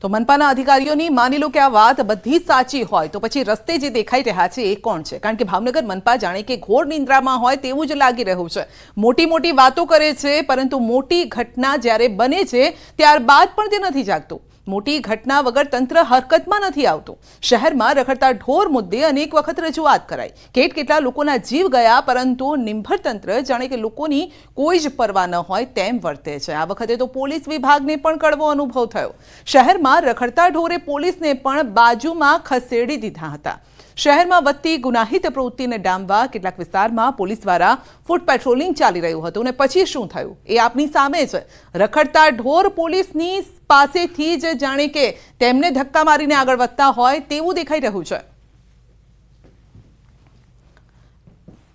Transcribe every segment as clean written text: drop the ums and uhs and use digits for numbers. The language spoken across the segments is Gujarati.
તો મનપાના અધિકારીઓની માની લો કે આ વાત બધી સાચી હોય તો પછી રસ્તે જે દેખાઈ રહ્યા છે એ કોણ છે? કારણ કે ભાવનગર મનપા જાણે કે ઘોર નિંદ્રામાં હોય તેવું જ લાગી રહ્યું છે। મોટી મોટી વાતો કરે છે પરંતુ મોટી ઘટના જ્યારે બને છે ત્યારબાદ પણ તે નથી જાગતું। મોટી ઘટના વગર તંત્ર હરકતમાં નથી આવતું। શહેરમાં રખડતા ઢોર મુદ્દે અનેક વખત રજૂઆત કરાઈ, કેટલા લોકોના જીવ ગયા, પરંતુ નિંભર તંત્ર જાણે કે લોકોની કોઈ જ પરવા ન હોય તેમ વર્તે છે। આ વખતે તો પોલીસ વિભાગને પણ કડવો અનુભવ થયો। શહેરમાં રખડતા ઢોરે પોલીસને પણ બાજુમાં ખસેડી દીધા હતા। શહેરમાં વધતી ગુનાહિત પ્રવૃત્તિને ડામવા કેટલાક વિસ્તારમાં પોલીસ દ્વારા ફૂટ પેટ્રોલિંગ ચાલી રહ્યું હતું અને પછી શું થયું એ આપની સામે છે। રખડતા ઢોર પોલીસની પાસેથી જ જાણે કે તેમને ધક્કા મારીને આગળ વધતા હોય તેવું દેખાઈ રહ્યું છે।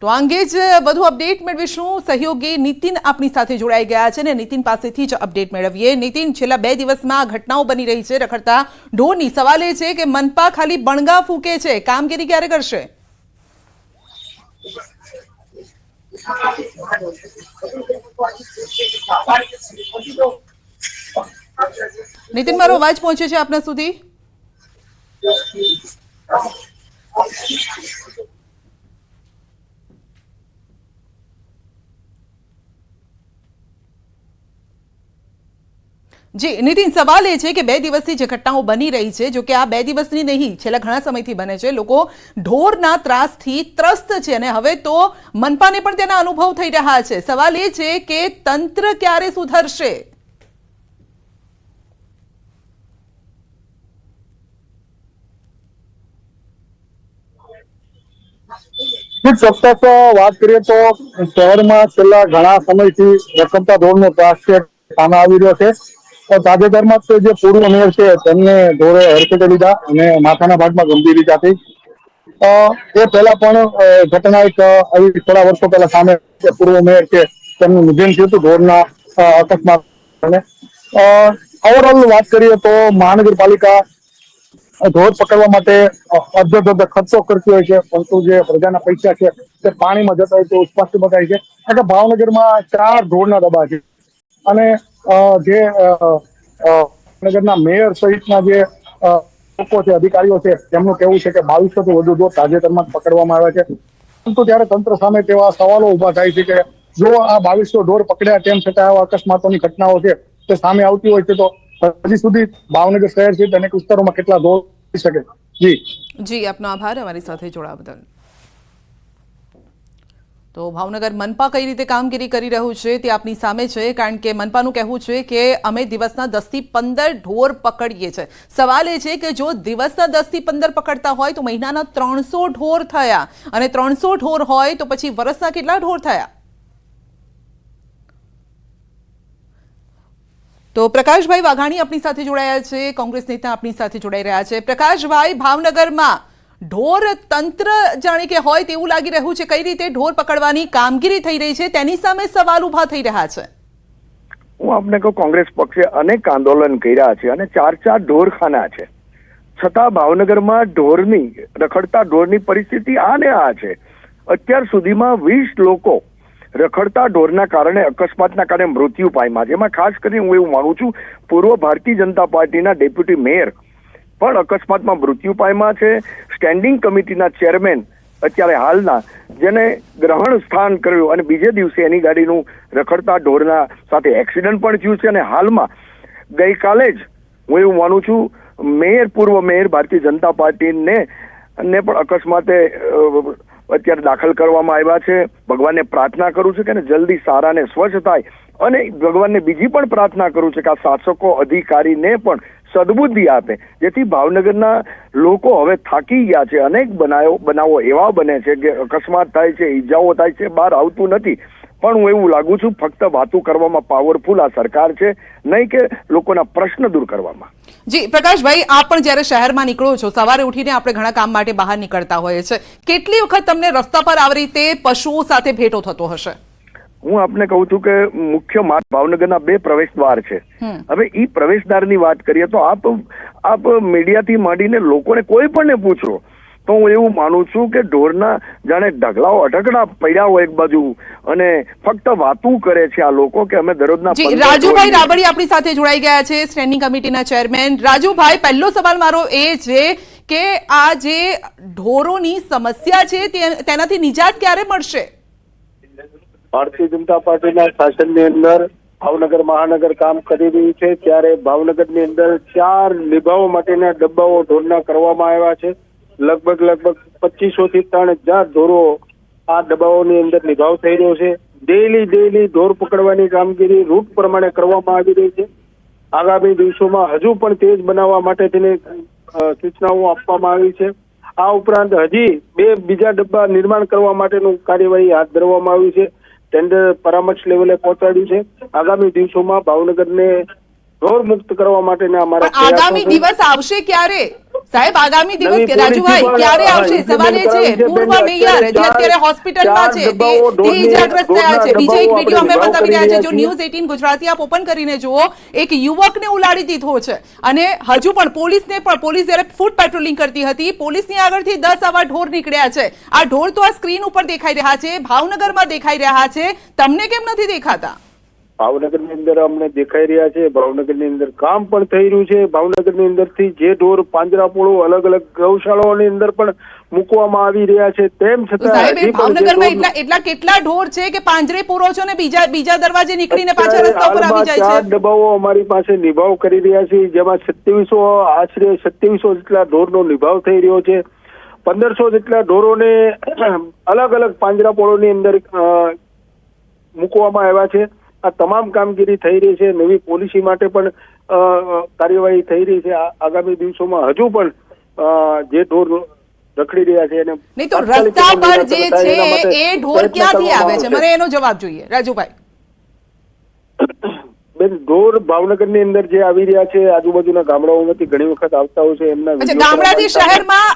તો આ અંગે જ વધુ અપડેટ મેળવીશું। સહયોગી નીતિન આપણી સાથે જોડાઈ ગયા છે ને નીતિન પાસેથી જ અપડેટ મેળવીએ। નીતિન, છેલ્લા 2 દિવસમાં ઘટનાઓ બની રહી છે રખડતા ઢોરની। સવાલ એ છે કે મનપા ખાલી બણગા ફૂકે છે, કામગીરી ક્યારે કરશે? નીતિન, મારો અવાજ પહોંચે છે આપના સુધી? જી નીતિન, સવાલ એ છે કે 2 દિવસથી જે ઘટનાઓ બની રહી છે, જો કે આ 2 દિવસની નહીં, છેલ્લા ઘણા સમયથી બને છે, લોકો ઢોરના ત્રાસથી ત્રસ્ત છે અને હવે તો મનપાને પણ તેના અનુભવ થઈ રહ્યા છે। સવાલ એ છે કે તંત્ર ક્યારે સુધરશે? ચોક્કસ વાત કરીએ તો શહેરમાં છેલ્લા ઘણા સમયથી રખડતા ઢોરનો ત્રાસ છે સામે આવી રહ્યો છે। તાજેતરમાં જ જે પૂર્વ મેયર છે તેમને ઢોરે હડફેટે લીધા અને માથાના ભાગમાં ગંભીર ઈજા થઈ। એ પહેલા પણ ઘટના એક આવી થોડા વર્ષો પહેલા સામે પૂર્વ મેયર છે તેમનું નિધન થયું હતું ઢોરના અકસ્માત। ઓવરઓલ વાત કરીએ તો મહાનગરપાલિકા ઢોર પકડવા માટે અડધો ખર્ચો કરતી હોય છે, પરંતુ જે પ્રજાના પૈસા છે તે પાણીમાં જતા હોય તો સ્પષ્ટ બતાય છે। એટલે ભાવનગરમાં 4 ઢોરના દબા છે અને જે ભાવનગરના મેયર સહિતના જે લોકો છે, અધિકારીઓ છે, તેમનું કહેવું છે કે 2200 થી વધુ ઢોર તાજેતરમાં પકડવામાં આવ્યા છે। પરંતુ ત્યારે તંત્ર સામે તેવા સવાલો ઉભા થાય છે કે જો આ 2200 ઢોર પકડ્યા તેમ છતાં આવા અકસ્માતોની ઘટનાઓ છે તે સામે આવતી હોય છે તો હજી સુધી ભાવનગર શહેર છે અનેક વિસ્તારોમાં કેટલા ઢોર હોઈ શકે? જી આપનો આભાર અમારી સાથે જોડાવા બદલ। તો ભાવનગર મનપા કઈ રીતે કામગીરી કરી રહ્યું છે તે આપની સામે છે, કારણ કે મનપાનું કહેવું છે કે અમે દિવસના 10 થી 15 ઢોર પકડીએ છીએ। સવાલ એ છે કે જો દિવસના 10 થી 15 પકડતા હોય તો મહિનાના 300 ઢોર થયા અને 300 ઢોર હોય તો પછી વર્ષના કેટલા ઢોર થયા? તો પ્રકાશભાઈ વાઘાણી આપણી સાથે જોડાયા છે, કોંગ્રેસ નેતા આપણી સાથે જોડાઈ રહ્યા છે। પ્રકાશભાઈ, ભાવનગરમાં ઢોર તંત્ર જાણે કે હોય તેવું લાગી રહ્યું છે, કઈ રીતે ઢોર પકડવાની કામગીરી થઈ રહી છે તેની સામે સવાલ ઉભા થઈ રહ્યા છે। હું આપને કહું, કોંગ્રેસ પક્ષે અનેક આંદોલન કર્યા છે અને 4 ઢોરખાના છે, છતાં ભાવનગરમાં રખડતા ઢોરની પરિસ્થિતિ આ ને આ છે। અત્યાર સુધીમાં 20 લોકો રખડતા ઢોરના કારણે અકસ્માતના કારણે મૃત્યુ પામ્યા, જેમાં ખાસ કરીને હું એવું માનું છું પૂર્વ ભારતીય જનતા પાર્ટીના ડેપ્યુટી મેયર પણ અકસ્માતમાં મૃત્યુ પામ્યા છે। સ્ટેન્ડિંગ કમિટીના ચેરમેન અત્યારે હાલના, જેને ગ્રહણ સ્થાન કર્યું અને બીજે દિવસે એની ગાડીનું રખડતા ઢોરના સાથે એક્સિડન્ટ પણ થયું છે અને હાલમાં ગઈકાલે જ હું એવું માનું છું પૂર્વ મેયર ભારતીય જનતા પાર્ટીને પણ અકસ્માતે અત્યારે દાખલ કરવામાં આવ્યા છે। ભગવાનને પ્રાર્થના કરું છું કે જલ્દી સારા ને સ્વચ્છ થાય અને ભગવાનને બીજી પણ પ્રાર્થના કરું છું કે આ શાસકો અધિકારીને પણ સદબુદ્ધિ આપે, જેથી ભાવનગરના લોકો હવે થાકી ગયા છે। અનેક બનાવો એવા બને છે કે અકસ્માત થાય છે, ઈજાઓ થાય છે, બહાર આવતું નથી। પણ હું એવું લાગુ છું ફક્ત વાતો કરવામાં પાવરફુલ આ સરકાર છે, નહીં કે લોકોના પ્રશ્ન દૂર કરવામાં। જી પ્રકાશભાઈ, આપ પણ જ્યારે શહેરમાં નીકળો છો, સવારે ઉઠીને આપણે ઘણા કામ માટે બહાર નીકળતા હોઈએ છીએ, કેટલી વખત તમને રસ્તા પર આવી રીતે પશુઓ સાથે ભેટો થતો હશે? હું આપને કહું છું કે મુખ્ય માર્ગ ભાવનગરના 2 પ્રવેશ દ્વાર છે। હવે ઈ પ્રવેશ દ્વારની વાત કરીએ તો આપ મીડિયાથી માંડીને લોકોને કોઈ પણ પૂછો તો હું એવું માનું છું કે ઢોરના જાણે ઢગલાઓ અઢગડા પડ્યા હોય એક બાજુ અને ફક્ત વાતું કરે છે આ લોકો કે અમે દરરોજના જી 15 રાજુભાઈ રાબડી આપણી સાથે જોડાઈ ગયા છે, સ્ટેન્ડિંગ કમિટીના ચેરમેન. રાજુભાઈ, પહેલો સવાલ મારો એ છે કે આ જે ઢોરોની સમસ્યા છે તેનાથી નિજાત ક્યારે મળશે? ભારતીય જનતા પાર્ટીના શાસનની અંદર ભાવનગર મહાનગર કામ કરી રહ્યું છે ત્યારે ભાવનગરની અંદર 4 નિભાવ માટેના ડબ્બાઓ ઢોરના કરવામાં આવ્યા છે. લગભગ 2500 થી 3000 ઢોરો આ ડબ્બાઓની અંદર નિભાવ થઈ રહ્યો છે. ડેલી ઢોર પકડવાની કામગીરી રૂટ પ્રમાણે કરવામાં આવી રહી છે. આગામી દિવસોમાં હજુ પણ તેજ બનાવવા માટે તેને સૂચનાઓ આપવામાં આવી છે. આ ઉપરાંત હજી 2 બીજા ડબ્બા નિર્માણ કરવા માટેનું કાર્યવાહી હાથ ધરવામાં આવી છે. ટેન્ડર પરામર્શ લેવલે પહોંચાડ્યું છે. આગામી દિવસોમાં ભાવનગરને ઢોર મુક્ત કરવા માટેના અમારા આગામી દિવસ આવશે ક્યારે સાહેબ? આગામી દિવસ રાજુભાઈ ક્યારે આવશે? સવાલ એ છે પૂર્વ મેયર જે અત્યારે હોસ્પિટલમાં છે તે ઇજાગ્રસ્ત થયા છે. બીજો એક વિડીયો અમે બતાવી રહ્યા છે, જો ન્યૂઝ 18 ગુજરાતી આપ ઓપન કરીને જુઓ, એક યુવકને ઉલાડી દીધો છે અને હજુ પણ પોલીસ જ્યારે ફૂટ પેટ્રોલિંગ કરતી હતી પોલીસની આગળથી 10 આવા ઢોર નીકળ્યા છે. આ ઢોર તો આ સ્ક્રીન ઉપર દેખાઈ રહ્યા છે, ભાવનગરમાં દેખાઈ રહ્યા છે, તમને કેમ નથી દેખાતા? ભાવનગરની અંદર અમને દેખાઈ રહ્યા છે. ભાવનગરની અંદર કામ પણ થઈ રહ્યું છે. ભાવનગરની અંદરથી જે ઢોર પાંજરાપોળો અલગ અલગ ગૌશાળાઓની અંદર પણ મૂકવામાં આવી રહ્યા છે તેમ છતાં ભાવનગરમાં એટલા કેટલા ઢોર છે કે પાંજરે પૂરો છો ને બીજા દરવાજે નીકળીને પાછા રસ્તા ઉપર આવી જાય છે? 4 ડબ્બાઓ અમારી પાસે નિભાવ કરી રહ્યા છે જેમાં 2700 જેટલા ઢોરનો નિભાવ થઈ રહ્યો છે. 1500 જેટલા ઢોરોને અલગ અલગ પાંજરાપોળોની અંદર મૂકવામાં આવ્યા છે. આ તમામ કામગીરી થઈ રહી છે. નવી પોલિસી માટે પણ કાર્યવાહી થઈ રહી છે. આગામી દિવસોમાં હજુ પણ જે ઢોર રખડી રહ્યા છે એને નહીં તો રસ્તા પર જે છે એ ઢોર ક્યાંથી આવે છે? મને એનો જવાબ જોઈએ રાજુભાઈ. બેન, ઢોર ભાવનગરની અંદર જે આવી રહ્યા છે આજુબાજુના ગામડાઓમાંથી ઘણી વખત આવતા હોય છે એમના ગામડાથી શહેરમાં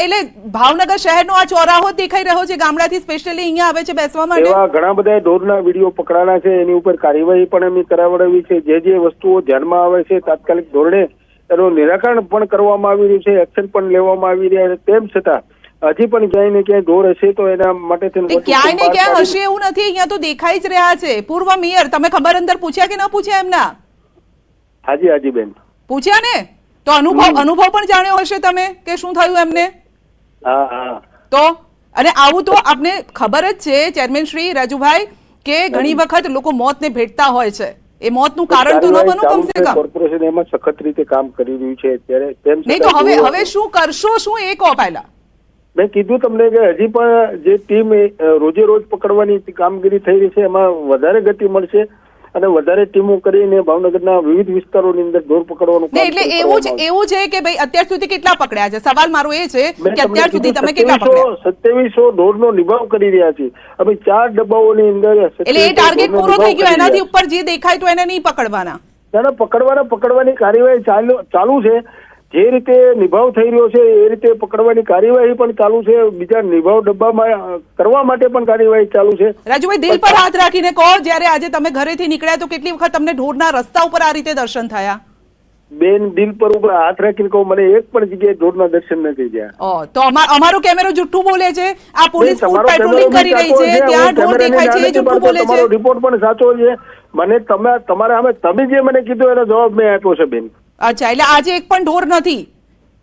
એટલે ભાવનગર શહેરનો આ ચોરાહો દેખાઈ રહ્યો છે, ગામડાથી સ્પેશિયલી અહીંયા આવે છે બેસવા માટે. એવા ઘણા બધા ઢોરના વિડીયો પકડાના છે, એની ઉપર કાર્યવાહી પણ અમે કરાવડાવી છે. જે વસ્તુઓ ધ્યાનમાં આવે છે તાત્કાલિક ધોરણે એનું નિરાકરણ પણ કરવામાં આવી રહ્યું છે, એક્શન પણ લેવામાં આવી રહ્યા છે. તેમ છતાં હજી પણ ક્યાંય ને ક્યાંય ઢોર હશે તો એના માટે ક્યાંય ને ક્યાંય હશે એવું નથી, અહીંયા તો દેખાઈ જ રહ્યા છે. પૂર્વ મેયર તમે ખબર અંદર પૂછ્યા કે ન પૂછ્યા એમના? હાજી બેન પૂછ્યા ને? તો અનુભવ પણ જાણ્યો હશે તમે કે શું થયું એમને? હા તો અને આવું તો આપને ખબર જ છે ચેરમેન શ્રી રાજુભાઈ કે ઘણી વખત લોકો મોતને ભેટતા હોય છે. એ મોતનું કારણ તો ન બનો કમસે કમ. કોર્પોરેશન એમાં સખત રીતે કામ કરી રહ્યું છે ત્યારે નહીં તો હવે શું કરશો? શું એ કહો પહેલા. મેં કીધું તમને કે હજી પણ જે ટીમ રોજે રોજ પકડવાની કામગીરી થઈ રહી છે એમાં વધારે ગતિ મળશે અને વધારે ટીમો કરીને ભાવનગરના વિવિધ વિસ્તારોની અંદર ઢોર પકડવાનું કામ એટલે એવું છે કે ભાઈ અત્યાર સુધી કેટલા પકડ્યા છે? સવાલ મારો એ છે કે અત્યાર સુધી તમે કેટલા પકડ્યા? 2700 ઢોરનો નિભાવ કરી રહ્યા છે અમે 4 ડબ્બાઓની અંદર. એટલે એ ટાર્ગેટ પૂરો થઈ ગયો, એનાથી ઉપર જે દેખાય તો એને નહીં પકડવાના? પકડવાની કાર્યવાહી ચાલુ છે. જે રીતે નિભાવ થઈ રહ્યો છે એ રીતે પકડવાની કાર્યવાહી પણ ચાલુ છે. બીજા નિભાવ ડબ્બામાં કરવા માટે પણ કાર્યવાહી ચાલુ છે. રાજુભાઈ, દિલ પર હાથ રાખીને કહો, જ્યારે આજે તમે ઘરેથી નીકળ્યા તો કેટલી વખત તમને ઢોરના રસ્તા ઉપર આ રીતે દર્શન થયા? બેન, દિલ પર હાથ રાખીને કહો, મને એક પણ જગ્યાએ ઢોરના દર્શન નથી થયા. તો અમારો કેમેરો જુઠ્ઠું બોલે છે? આ પોલીસ ફૂટ પેટ્રોલિંગ કરી રહી છે, ત્યાં ઢોર દેખાય છે, જુઠ્ઠું બોલે છે? તમારો રિપોર્ટ પણ સાચો છે. મને તમે જે મને કીધું એનો જવાબ મેં આપ્યો છે બેન. અચ્છા, એટલે આજે એક પણ ઢોર નથી?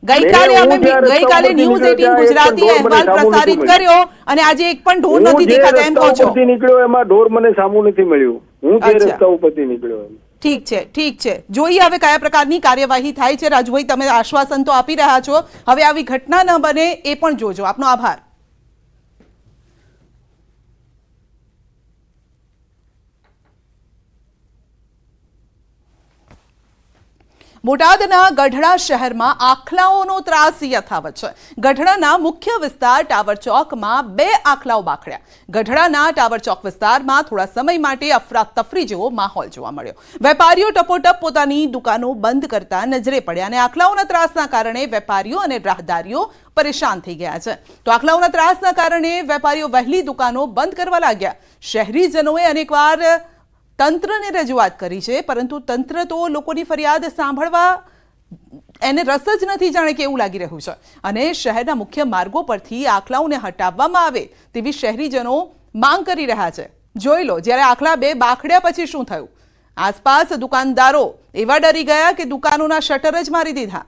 ગઈકાલે ન્યૂઝ 18 ગુજરાતી અહેવાલ પ્રસારિત કર્યો અને આજે એક પણ ઢોર નથી દેખાતા એમ કહો છો? નીકળ્યો એમાં ઢોર મને સામું નથી મળ્યું. હું જે રસ્તા ઉપરથી નીકળ્યો. ઠીક છે. જોઈએ હવે કયા પ્રકારની કાર્યવાહી થાય છે. રાજુભાઈ, તમે આશ્વાસન તો આપી રહ્યા છો, હવે આવી ઘટના ન બને એ પણ જોજો. આપનો આભાર. બોટાદના ગઢડા શહેરમાં આખલાઓનો ત્રાસ યથાવત છે. ગઢડાના મુખ્ય વિસ્તાર ટાવર ચોકમાં 2 આખલાઓ બાખડ્યા. ગઢડાના ટાવર ચોક વિસ્તારમાં થોડા સમય માટે અફરાતફરી જેવો માહોલ જોવા મળ્યો. વેપારીઓ ટપોટપ પોતાની દુકાનો બંધ કરતા નજરે પડ્યા અને આખલાઓના ત્રાસના કારણે વેપારીઓ અને રાહદારીઓ પરેશાન થઈ ગયા છે. તો આખલાઓના ત્રાસના કારણે વેપારીઓ વહેલી દુકાનો બંધ કરવા લાગ્યા. શહેરીજનોએ અનેકવાર તંત્રને રજૂઆત કરી છે, પરંતુ તંત્ર તો લોકોની ફરિયાદ સાંભળવા એને રસ જ નથી, જાણે કે એવું લાગી રહ્યું છે. અને શહેરના મુખ્ય માર્ગો પરથી આખલાઓને હટાવવામાં આવે તેવી શહેરીજનો માંગ કરી રહ્યા છે. જોઈ લો, જ્યારે આખલા 2 બાખડ્યા પછી શું થયું. આસપાસ દુકાનદારો એવા ડરી ગયા કે દુકાનોના શટર જ મારી દીધા.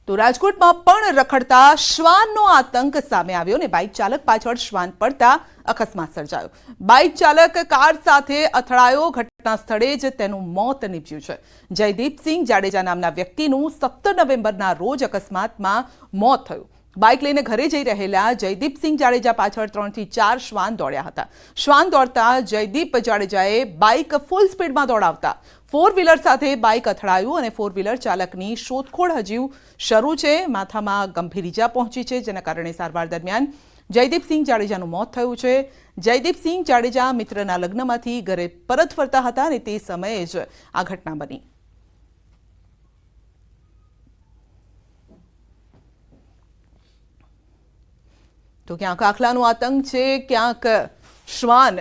તો રાજકોટમાં પણ રખડતા શ્વાનનો આતંક સામે આવ્યો અને બાઇક ચાલક પાછળ શ્વાન પડતા અકસ્માત સર્જાયો. બાઇક ચાલક કાર સાથે અથડાયો. ઘટના સ્થળે જ તેનું મોત નીપજ્યું છે. જયદીપસિંહ જાડેજા નામના વ્યક્તિનું 17 નવેમ્બરના રોજ અકસ્માતમાં મોત થયું. બાઇક લઈને ઘરે જઈ રહેલા જયદીપસિંહ જાડેજા પાછળ 3 થી 4 શ્વાન દોડ્યા હતા. શ્વાન દોડતા જયદીપ જાડેજાએ બાઇક ફૂલ સ્પીડમાં દોડાવતા 4 વ્હીલર સાથે બાઇક અથડાયું અને 4 વ્હીલર ચાલકની શોધખોળ હજુ શરૂ છે. માથામાં ગંભીર ઈજા પહોંચી છે, જેના કારણે સારવાર દરમિયાન જયદીપસિંહ જાડેજાનું મોત થયું છે. જયદીપસિંહ જાડેજા મિત્રના લગ્નમાંથી ઘરે પરત ફરતા હતા અને તે સમયે જ આ ઘટના બની. તો ક્યાંક આખલાનો આતંક છે, ક્યાંક શ્વાન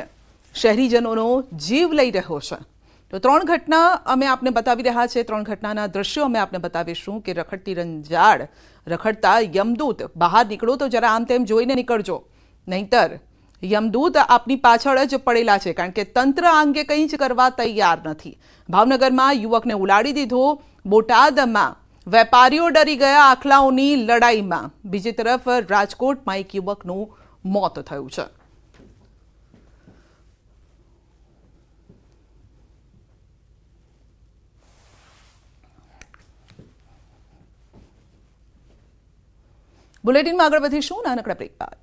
શહેરીજનોનો જીવ લઈ રહ્યો છે. તો 3 ઘટના અમે આપને બતાવી રહ્યા છે. 3 ઘટનાના દ્રશ્યો અમે આપને બતાવીશું કે રખડતી રંજાડ, રખડતા યમદૂત. બહાર નીકળો તો જરા આમ તેમ જોઈને નીકળજો, નહીંતર યમદૂત આપની પાછળ જ પડેલા છે, કારણ કે તંત્ર આ અંગે કંઈ જ કરવા તૈયાર નથી. ભાવનગરમાં યુવકને ઉલાડી દીધો. બોટાદમાં વેપારીઓ ડરી ગયા આખલાઓની લડાઈમાં. બીજી તરફ રાજકોટમાં એક યુવકનું મોત થયું છે. બુલેટિનમાં આગળ વધીશું નાનકડા બ્રેક બાદ.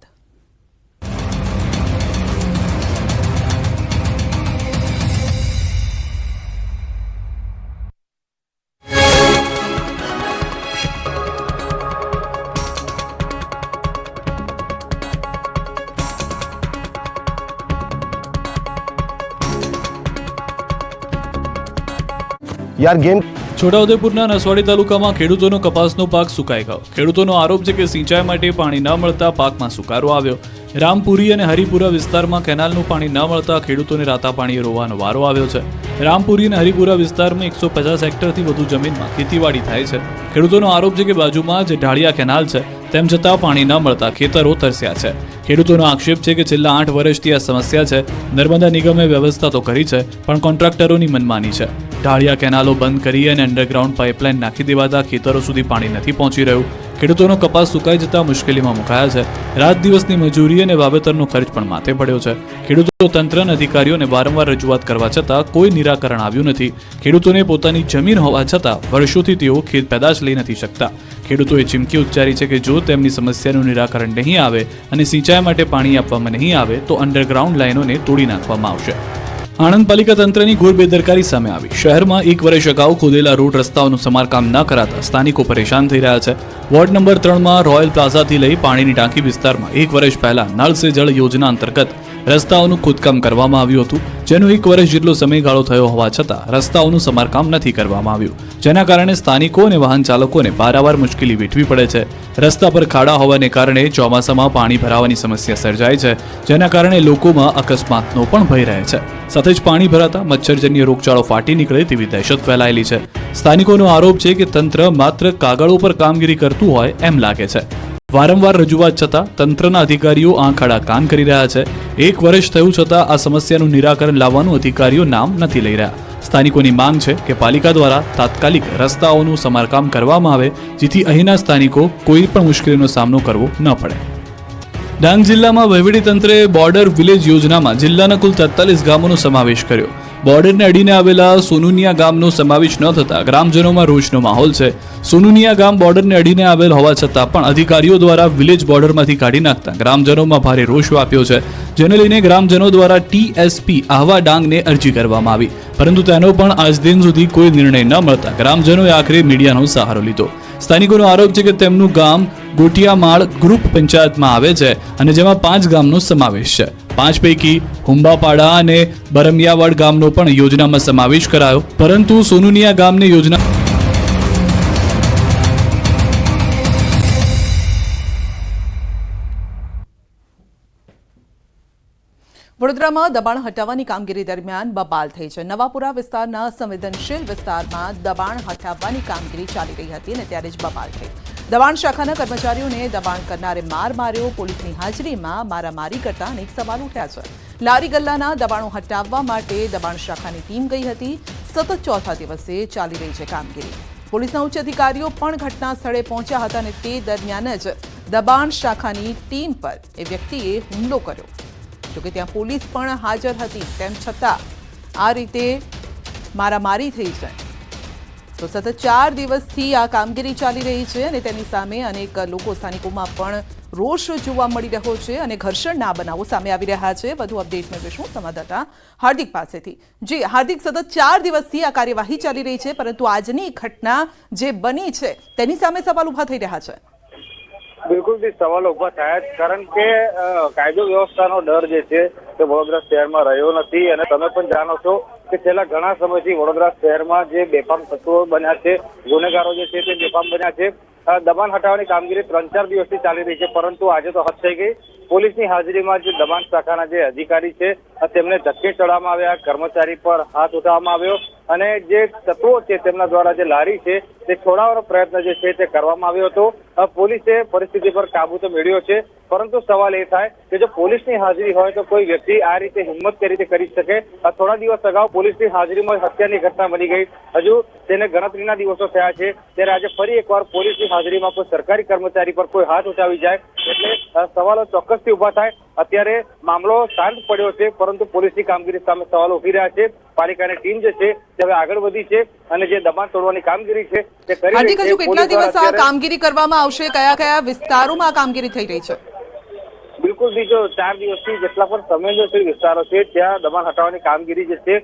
यार गेम છોટાઉદેપુરના નસવાડી તાલુકામાં ખેડૂતોનો કપાસનો પાક સુકાઈ ગયો. ખેડૂતોનો આરોપ છે કે સિંચાઈ માટે પાણી ન મળતા પાકમાં સુકારો આવ્યો. રામપુરી અને હરિપુરા વિસ્તારમાં કેનાલનું પાણી ન મળતા ખેડૂતોને રાતા પાણીએ રોવાનો વારો આવ્યો છે. રામપુરી અને હરિપુરા વિસ્તારમાં 150 હેક્ટરથી વધુ જમીનમાં ખેતીવાડી થાય છે. ખેડૂતોનો આરોપ છે કે બાજુમાં જે ઢાળિયા કેનાલ છે તેમ છતાં પાણી ન મળતા ખેતરો તરસ્યા છે. ખેડૂતોનો આક્ષેપ છે કે છેલ્લા 8 વર્ષથી આ સમસ્યા છે. નર્મદા નિગમે વ્યવસ્થા તો કરી છે, પણ કોન્ટ્રાક્ટરોની મનમાની છે. ઢાળિયા કેનાલો બંધ કરી અને અંડરગ્રાઉન્ડ પાઇપલાઇન નાખી દેવાતા ખેતરો સુધી પાણી નથી પહોંચી રહ્યું. ખેડૂતોનો કપાસ સુકાઈ જતા મુશ્કેલીમાં મુકાયા છે. રાત દિવસની મજૂરી અને વાવેતરનો ખર્ચ પણ માથે પડ્યો છે. ખેડૂતો તંત્ર અને અધિકારીઓને વારંવાર રજૂઆત કરવા છતાં કોઈ નિરાકરણ આવ્યું નથી. ખેડૂતોને પોતાની જમીન હોવા છતાં વર્ષોથી તેઓ ખેત પેદાશ લઈ નથી શકતા. ખેડૂતોએ ચીમકી ઉચ્ચારી છે કે જો તેમની સમસ્યાનું નિરાકરણ નહીં આવે અને સિંચાઈ માટે પાણી આપવામાં નહીં આવે તો અંડરગ્રાઉન્ડ લાઇનોને તોડી નાખવામાં આવશે. આણંદ પાલિકા તંત્રની ઘોર બેદરકારી સામે આવી. શહેરમાં 1 વર્ષ અગાઉ ખોદેલા રોડ રસ્તાઓનું સમારકામ ન કરાતા સ્થાનિકો પરેશાન થઈ રહ્યા છે. વોર્ડ નંબર 3માં રોયલ પ્લાઝાથી લઈ પાણીની ટાંકી વિસ્તારમાં 1 વર્ષ પહેલા નળ સે જળ યોજના અંતર્ગત રસ્તાઓનું ખોદકામ કરવામાં આવ્યું હતું, જેનો 1 વર્ષ જેટલો સમયગાળો થયો હોવા છતાં રસ્તાઓનું સમારકામ નથી કરવામાં આવ્યું, જેના કારણે સ્થાનિકો અને વાહન ચાલકોને પારાવાર મુશ્કેલી વેઠવી પડે છે. રસ્તા પર ખાડા હોવાને કારણે ચોમાસામાં પાણી ભરાવાની સમસ્યા સર્જાય છે, જેના કારણે લોકોમાં અકસ્માતનો પણ ભય રહે છે. સાથે જ પાણી ભરાતા મચ્છરજન્ય રોગચાળો ફાટી નીકળે તેવી દહેશત ફેલાયેલી છે. સ્થાનિકોનો આરોપ છે કે તંત્ર માત્ર કાગળો પર કામગીરી કરતું હોય એમ લાગે છે. વારંવાર રજૂઆત છતાં તંત્રના અધિકારીઓ આંખ આડા કાન કરી રહ્યા છે. 1 વર્ષ થયું છતાં આ સમસ્યાનું નિરાકરણ લાવવાનું અધિકારીઓ નામ નથી લઈ રહ્યા. સ્થાનિકોની માંગ છે કે પાલિકા દ્વારા તાત્કાલિક રસ્તાઓનું સમારકામ કરવામાં આવે, જેથી અહીંના સ્થાનિકો કોઈ પણ મુશ્કેલીનો સામનો કરવો ન પડે. ડાંગ જિલ્લામાં વહીવટીતંત્રે બોર્ડર વિલેજ યોજનામાં જિલ્લાના કુલ 43 ગામોનો સમાવેશ કર્યો. બોર્ડરને અડીને આવેલા સોનુનિયા ગામનો સમાવેશ ન થતા ગ્રામજનોમાં રોષનો માહોલ છે. સોનુનિયા ગામ બોર્ડરને અડીને આવેલ હોવા છતાં પણ અધિકારીઓ દ્વારા વિલેજ બોર્ડરમાંથી કાઢી નાખતા ગ્રામજનોમાં ભારે રોષ વ્યાપ્યો છે, જેને લઈને ગ્રામજનો દ્વારા TSP આહવા ડાંગને અરજી કરવામાં આવી, પરંતુ તેનો પણ આજ દિન સુધી કોઈ નિર્ણય ન મળતા ગ્રામજનોએ આખરે મીડિયાનો સહારો લીધો. સ્થાનિકોનો આરોપ છે કે તેમનું ગામ ગોટિયામાળ ગ્રુપ પંચાયતમાં આવે છે અને જેમાં 5 ગામનો સમાવેશ છે. 5 પૈકી હુંબાપાડા અને બરમિયાવાડ ગામનો પણ યોજનામાં સમાવેશ કરાયો, પરંતુ સોનુનિયા ગામને યોજના વડોદરામાં દબાણ હટાવવાની કામગીરી દરમિયાન બબાલ થઈ છે. નવાપુરા વિસ્તારના સંવેદનશીલ વિસ્તારમાં દબાણ હટાવવાની કામગીરી ચાલી રહી હતી અને ત્યારે જ બબાલ થઈ. દબાણ શાખાના કર્મચારીઓને દબાણ કરનારે માર માર્યો. પોલીસની હાજરીમાં મારામારી કરતા અનેક સવાલ ઉઠ્યા છે. લારી ગલ્લાના દબાણો હટાવવા માટે દબાણ શાખાની ટીમ ગઈ હતી. સતત ચોથા દિવસે ચાલી રહી છે કામગીરી. પોલીસના ઉચ્ચ અધિકારીઓ પણ ઘટના સ્થળે પહોંચ્યા હતા અને તે દરમિયાન જ દબાણ શાખાની ટીમ પર એ વ્યક્તિએ હુમલો કર્યો. જોકે ત્યાં પોલીસ પણ હાજર હતી, તેમ છતાં આ રીતે મારામારી થઈ છે. તો સતત 4 દિવસથી આ કામગીરી ચાલી રહી છે અને તેની સામે અનેક લોકો, સ્થાનિકોમાં પણ રોષ જોવા મળી રહ્યો છે અને ઘર્ષણના બનાવો સામે આવી રહ્યા છે. વધુ અપડેટ મેળવીશું સંવાદદાતા હાર્દિક પાસેથી. જી હાર્દિક, સતત 4 દિવસથી આ કાર્યવાહી ચાલી રહી છે, પરંતુ આજની ઘટના જે બની છે તેની સામે સવાલ ઉભા થઈ રહ્યા છે. બિલકુલ સવાલો ઉભા થયા જ, કારણ કે કાયદો વ્યવસ્થાનો ડર જે છે તે વડોદરા શહેરમાં રહ્યો નથી. અને તમે પણ જાણો છો કે છેલ્લા ઘણા સમયથી વડોદરા શહેરમાં જે બેફામ તત્વો બન્યા છે, ગુનેગારો જે છે તે બેફામ બન્યા છે. દબાણ હટાવવાની કામગીરી 3-4 દિવસથી ચાલી રહી છે, પરંતુ આજે તો હદ થઈ ગઈ. પોલીસની હાજરીમાં જે દબાણ શાખાના જે અધિકારી છે તેમને ધક્કે ચડવામાં આવ્યા, કર્મચારી પર હાથ ઉઠાવવામાં આવ્યો અને જે તત્વો છે તેમના દ્વારા જે લારી છે તે છોડાવવાનો પ્રયત્ન જે છે તે કરવામાં આવ્યો હતો. પોલીસે પરિસ્થિતિ પર કાબુ તો મેળવ્યો છે, પરંતુ સવાલ એ થાય કે જો પોલીસની હાજરી હોય તો કોઈ વ્યક્તિ આ રીતે હિંમત કઈ રીતે કરી શકે. થોડા દિવસ અગાઉ પોલીસની હાજરીમાં હત્યાની ઘટના બની ગઈ. હજુ તેને ગણતરીના દિવસો થયા છે, ત્યારે આજે ફરી એકવાર પોલીસની હાજરીમાં કોઈ સરકારી કર્મચારી પર કોઈ હાથ ઉઠાવી જાય એટલે સવાલો ચોક્કસથી ઉભા થાય. અત્યારે મામલો શાંત પડ્યો છે, પરંતુ પોલીસની કામગીરી સામે સવાલો ઉઠી રહ્યા છે. પાલિકાની ટીમ જે છે તે હવે આગળ વધી છે અને જે દબાણ તોડવાની કામગીરી છે તે કરી રહી છે. હજુ કેટલા દિવસ આ કામગીરી કરવામાં આવશે? કયા કયા વિસ્તારોમાં આ કામગીરી થઈ રહી છે? બિલકુલ બીજો 4 દિવસથી જેટલા પણ સંવેદનશીલ વિસ્તારો છે ત્યાં દબાણ હટાવવાની કામગીરી જે છે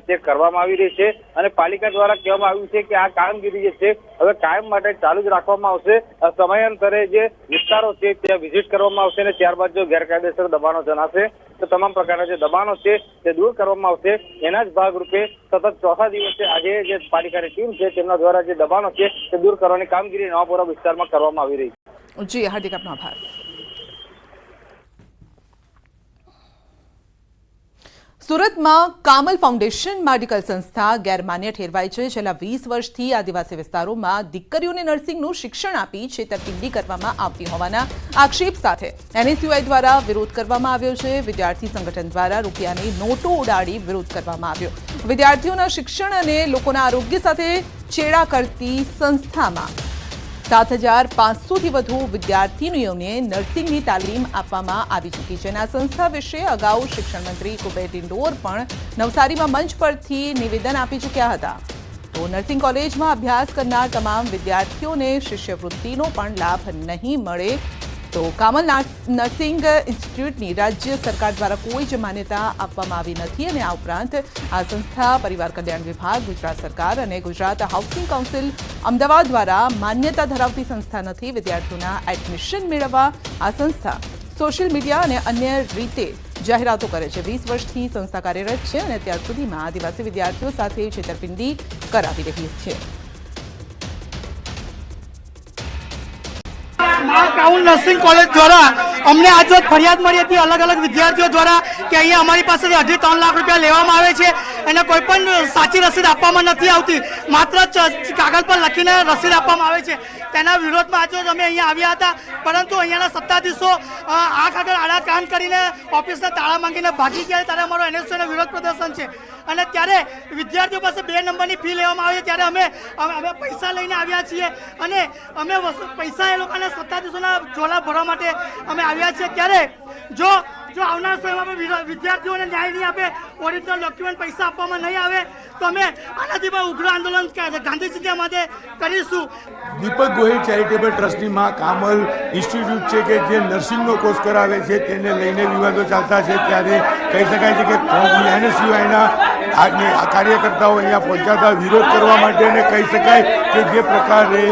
તે કરવામાં આવી રહી છે અને પાલિકા દ્વારા કહેવામાં આવ્યું છે કે આ કામગીરી જે છે હવે કાયમ માટે ચાલુ જ રાખવામાં આવશે. સમયાંતરે જે વિસ્તારો છે ત્યાં વિઝિટ કરવામાં આવશે અને ત્યારબાદ જો ગેરકાયદેસર દબાણો જણાશે તો તમામ પ્રકારના જે દબાણો છે તે દૂર કરવામાં આવશે. એના જ ભાગરૂપે સતત ચોથા દિવસે આજે જે પાલિકાની ટીમ છે તેમના દ્વારા જે દબાણો છે તે દૂર કરવાની કામગીરી નવાપુરા વિસ્તારમાં કરવામાં આવી રહી છે. જી હાર્દિક, આપનો આભાર. સુરતમાં કામલ ફાઉન્ડેશન મેડિકલ સંસ્થા ગેરમાન્ય ઠેરવાઈ છે. છેલ્લા 20 વર્ષથી આદિવાસી વિસ્તારોમાં દીકરીઓને નર્સિંગનું શિક્ષણ આપી છેતરપિંડી કરવામાં આવતી હોવાના આક્ષેપ સાથે NSUI દ્વારા વિરોધ કરવામાં આવ્યો છે. વિદ્યાર્થી સંગઠન દ્વારા રૂપિયાની નોટો ઉડાડી વિરોધ કરવામાં આવ્યો. વિદ્યાર્થીઓના શિક્ષણ અને લોકોના આરોગ્ય સાથે ચેડા કરતી સંસ્થામાં 7,500થી વધુ વિદ્યાર્થીનીઓને નર્સિંગની તાલીમ આપવામાં આવી ચૂકી છે. આ સંસ્થા વિશે અગાઉ શિક્ષણ મંત્રી કુબેર ડિંડોર પણ નવસારીમાં મંચ પરથી નિવેદન આપી ચૂક્યા હતા. તો નર્સિંગ કોલેજમાં અભ્યાસ કરનાર તમામ વિદ્યાર્થીઓને શિષ્યવૃત્તિનો પણ લાભ નહીં મળે. તો કામલ નર્સિંગ ઇન્સ્ટિટ્યૂટની રાજ્ય સરકાર દ્વારા કોઈ જ માન્યતા આપવામાં આવી નથી અને આ ઉપરાંત આ સંસ્થા પરિવાર કલ્યાણ વિભાગ, ગુજરાત સરકાર અને ગુજરાત હાઉસિંગ કાઉન્સિલ અમદાવાદ દ્વારા માન્યતા ધરાવતી સંસ્થા નથી. વિદ્યાર્થીઓના એડમિશન મેળવવા આ સંસ્થા સોશિયલ મીડિયા અને અન્ય રીતે જાહેરાતો કરે છે. 20 વર્ષથી સંસ્થા કાર્યરત છે અને અત્યાર સુધીમાં આદિવાસી વિદ્યાર્થીઓ સાથે છેતરપિંડી કરાવી રહી છે. કાઉલ નર્સિંગ કોલેજ દ્વારા અમને આજ રોજ ફરિયાદ મળી હતી અલગ અલગ વિદ્યાર્થીઓ દ્વારા કે અહીંયા અમારી પાસેથી 2.5-3 લાખ રૂપિયા લેવામાં આવે છે અને કોઈ પણ સાચી રસીદ આપવામાં નથી આવતી. માત્ર કાગળ પર લખીને રસીદ આપવામાં આવે છે. તેના વિરોધમાં આજે અમે અહીંયા આવ્યા હતા, પરંતુ અહીંયાના સત્તાધીશો આંખ આગળ આડા કાન કરીને ઓફિસના તાળા માંગીને ભાગી ગયા. ત્યારે અમારો NSUIનો વિરોધ પ્રદર્શન છે અને ત્યારે વિદ્યાર્થીઓ પાસે 2 નંબરની ફી લેવામાં આવે છે. ત્યારે અમે પૈસા લઈને આવ્યા છીએ અને અમે પૈસા એ લોકોને સત્તાધીશોના ઝોલા ભરવા માટે અમે આવ્યા છીએ. ત્યારે જો આવનાર સમયમાં વિદ્યાર્થીઓને ન્યાય નહીં આપે, ઓરિજિનલ ડોક્યુમેન્ટ પૈસા આપવામાં નહીં આવે તો અમે આનાથી પણ ઉગ્ર આંદોલન ગાંધી ચિંધ્યા માટે કરીશું. દીપક ગોહિલ ચેરિટેબલ ટ્રસ્ટની માં કામલ ઇન્સ્ટિટ્યૂટ છે કે જે નર્સિંગનો કોર્સ કરાવે છે, તેને લઈને વિવાદો ચાલતા છે. ત્યારે કહી શકાય છે કે NSUIના કાર્યકર્તાઓ અહીંયા પહોંચ્યા હતા વિરોધ કરવા માટે અને કહી શકાય કે જે પ્રકારે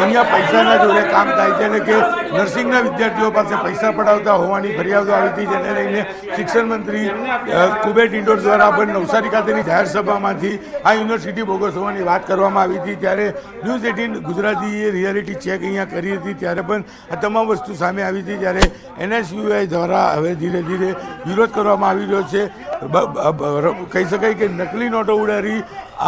અહીંયા પૈસાના જોડે કામ થાય છે અને કે નર્સિંગના વિદ્યાર્થીઓ પાસે પૈસા પડાવતા હોવાની ફરિયાદો આવી હતી, જેને લઈને શિક્ષણ મંત્રી કુબેર ડિંડોર દ્વારા પણ નવસારી ખાતેની જાહેર સભામાંથી આ યુનિવર્સિટી બોગસ હોવાની વાત કરવામાં આવી હતી. ત્યારે ન્યૂઝ 18 ગુજરાતીએ રિયાલિટી ચેક અહીંયા કરી હતી, ત્યારે પણ આ તમામ વસ્તુ સામે આવી હતી. ત્યારે NSUI દ્વારા હવે ધીરે ધીરે વિરોધ કરવામાં આવી રહ્યો છે. કહી શકાય કે નકલી નોટો ઉડાડી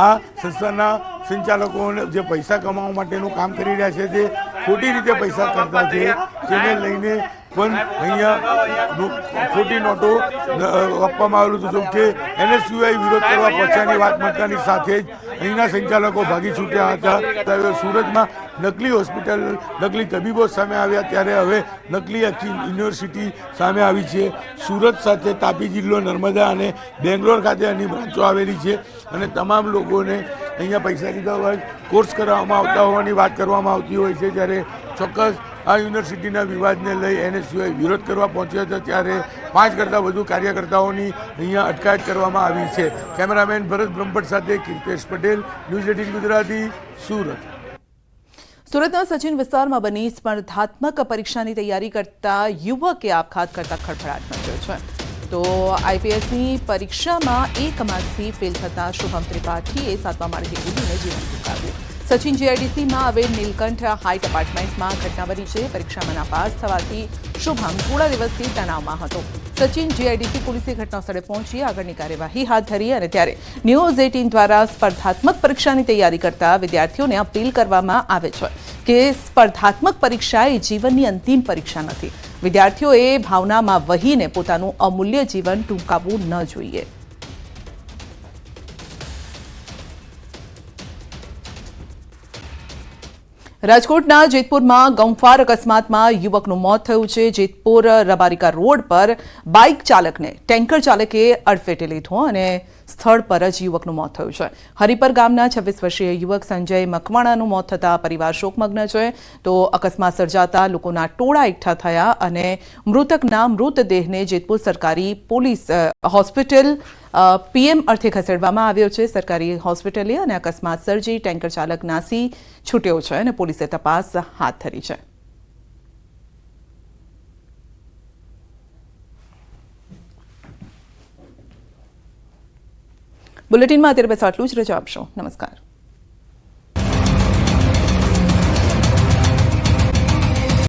આ સંસ્થાના સંચાલકોને જે પૈસા કમાવા માટેનું કામ કરી રહ્યા છે તે ખોટી રીતે પૈસા કરતા છે, જેને લઈને પણ અહીંયા ખોટી નોટો આપવામાં આવેલું હતું. જો કે NSUI વિરોધ કરવા પહોંચ્યાની વાત મળતાની સાથે જ અહીંના સંચાલકો ભાગી છૂટ્યા હતા. સુરતમાં નકલી હોસ્પિટલ, નકલી તબીબો સામે આવ્યા, ત્યારે હવે નકલી આખી યુનિવર્સિટી સામે આવી છે. સુરત સાથે તાપી જિલ્લો, નર્મદા અને બેંગ્લોર ખાતે આની બ્રાન્ચો આવેલી છે અને તમામ લોકોને અહીંયા પૈસા લીધા હોય કોર્સ કરાવવામાં આવતા હોવાની વાત કરવામાં આવતી હોય છે. ત્યારે ચોક્કસ આ યુનિવર્સિટીના વિવાદને લઈ NSUI વિરોધ કરવા પહોંચ્યો હતો, ત્યારે 5 કરતાં વધુ કાર્યકર્તાઓની અહીંયા અટકાયત કરવામાં આવી છે. કેમેરામેન ભરત બ્રહ્મભટ્ટ સાથે કીર્તેશ પટેલ, ન્યૂઝ 18 ગુજરાતી, સુરત. સુરતના સચિન વિસ્તારમાં બની સ્પર્ધાત્મક પરીક્ષાની તૈયારી કરતા યુવકે આપઘાત કરતા ખળભળાટ મચ્યો છે. તો IPSની પરીક્ષામાં 1 માર્ક્સથી ફેલ થતા શુભમ ત્રિપાઠીએ 7મા માળેથી કૂદીને જીવન ટૂંકાવ્યું. સચિન GIDCમાં આવેલ નીલકંઠ હાઇટ એપાર્ટમેન્ટમાં ઘટના બની છે. પરીક્ષામાં નાપાસ થવાથી શુભમ થોડા દિવસથી તણાવમાં હતો. સચિન GIDC પોલીસે ઘટનાસ્થળે પહોંચી આગળની કાર્યવાહી હાથ ધરી અને ત્યારે ન્યૂઝ 18 દ્વારા સ્પર્ધાત્મક પરીક્ષાની તૈયારી કરતા વિદ્યાર્થીઓને અપીલ કરવામાં આવે છે કે સ્પર્ધાત્મક પરીક્ષા એ જીવનની અંતિમ પરીક્ષા નથી. વિદ્યાર્થીઓએ ભાવનામાં વહીને પોતાનું અમૂલ્ય જીવન ટૂંકાવવું ન જોઈએ. રાજકોટના જેતપુરમાં ગમફાર અકસ્માતમાં યુવકનું મોત થયું છે. જેતપુર રબારિકા રોડ પર બાઇક ચાલકને ટેન્કર ચાલકે અડફેટે લીધો અને સ્થળ પર જ યુવકનું મોત થયું છે. હરિપર ગામના 26 વર્ષીય યુવક સંજય મકવાણાનું મોત થતાં પરિવાર શોકમગ્ન છે. તો અકસ્માત સર્જાતા લોકોના ટોળા એકઠા થયા અને મૃતકના મૃતદેહને જેતપુર સરકારી પોલીસ હોસ્પિટલ PM અર્થે ખસેડવામાં આવ્યો છે. સરકારી હોસ્પિટલે અને અકસ્માત સર્જી ટેન્કર ચાલક નાસી છૂટ્યો છે અને પોલીસે તપાસ હાથ ધરી છે. બુલેટિનમાં અત્યારે બસ આટલું જ. રજા આપશો. નમસ્કાર.